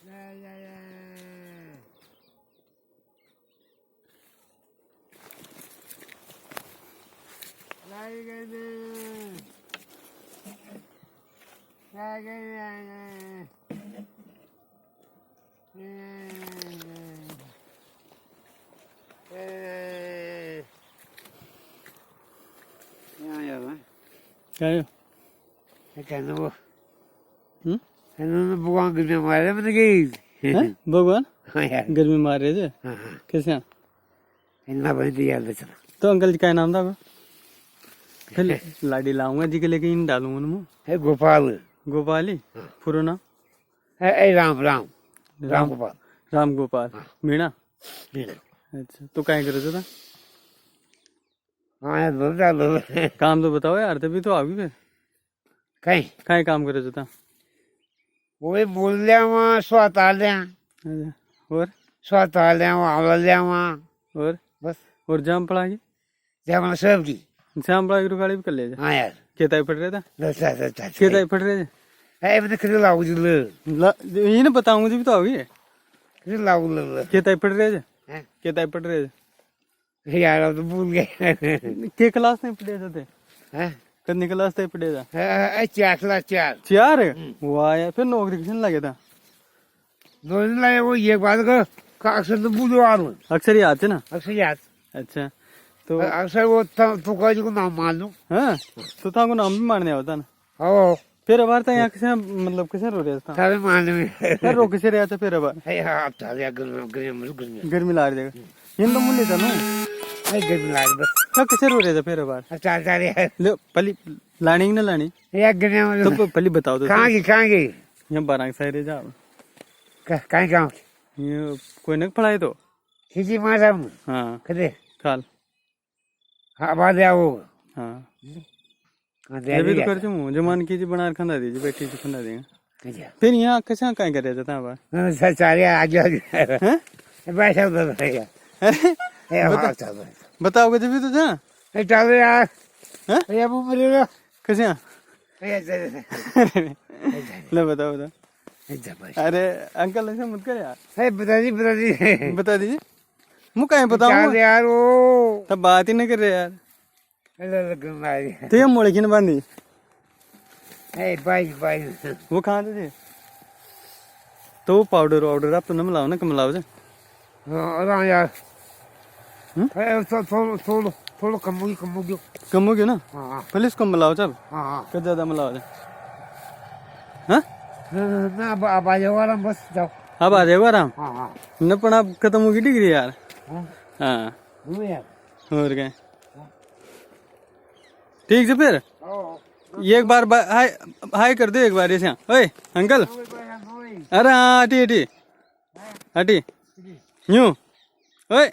क्या है? कहना वो भगवान गर्मी मारे मैंने हैं? भगवान हाँ यार गर्मी मार रहे थे हाँ हाँ कैसे? इतना बनी थी यार बेचना तो अंकल जी का नाम था वो? फिर लाडी लाऊंगा जी के लेके इन डालूंगा ना मुँह। है गोपाल गोपाली पूरा नाम? है राम राम राम गोपाल राम गोपाल मीणा। मीणा। अच्छा तो क्या करे था? हाँ यार बोल काम तो बताओ यार तभी तो आओगी फिर। कहीं कहीं काम करे था? वो बोल लिया वहाँ स्वाता लिया और स्वाता लिया वहाँ आवला लिया वहाँ और बस और जाम पड़ा की जब सब की जाम पड़ा की रुकाड़ी भी कर ले जा। हाँ यार केताई पड़ रहा था? अच्छा केताई पड़ रहे थे? है मैंने किधर लाऊ जुल ये ना बताऊंगा जी भी तो आओगी। किधर लाऊ लग केताई पड़ रहे थे? हैं? केताई पड़ रहे थे? यार अब तो भूल गए के क्लास नहीं पढ़े थे? हैं कितनी क्लास तक पढ़े था? 4 चार? वाह यार फिर नौकरी किसने लगे था? दो दिन लगे वो ये बात का अक्सर तो भूलो आ रहा हूँ अक्सर याद है ना? अक्सर याद अच्छा तो अक्सर वो तो कह को नाम मान लूँ हाँ तो था को नाम भी मारने होता ना। ओ फिर अबार था यहाँ किसे मतलब किसे रो रहा था? सारे मारने में फिर रो किसे रहा था फिर अबार? है हाँ चल यार गर्मी गर्मी ला रही है इन तो मुल्ले था ना गर्मी लाग बस क्या किसे रो रहे थे फिर अबार? चल यार ले पली लानी ना लानी यार गर्मी तो पहले बताओ तो कहाँ की यहाँ बारह साइड जा कहाँ ये कोई न पढ़ाए तो खींची मारा हूँ हाँ कदे खाल हाँ बात है वो हाँ हाँ ये भी तो कर चुम जमान की जी बना खंदा दीजिए बैठी जी खंदा देंगे फिर यहाँ कैसा कहीं कर रहे थे अबार? चल यार आगे हैं? बैठा उधर यार बताओगे जब भी तो जा चल यार हैं? ये वो मेरे कैसे ले ले बताओ बताओ। अरे अंकल ऐसे मत कर यार। बता दी बता दीजिए मुँह कहीं बताऊँ यार वो तब बात ही नहीं कर रहे यार। तो ये मोड़े की न बांधी वो कहाँ थे? तो पाउडर वाउडर आप तो न मिलाओ ना कमलाओ से यार थोड़ा कम होगी ना हाँ पहले इसको मिलाओ जब हाँ क्या ज्यादा मिलाओ जाए हाँ ना अब आ जाओ आराम बस जाओ अब आ जाएगा आराम हाँ न पण अब खत्म होगी डिग्री यार। हाँ यार और क्या ठीक है फिर ये एक बार हाय हाय कर दो एक बार ऐसे ओए अंकल अरे हाँ हटी हटी हटी यूं ओए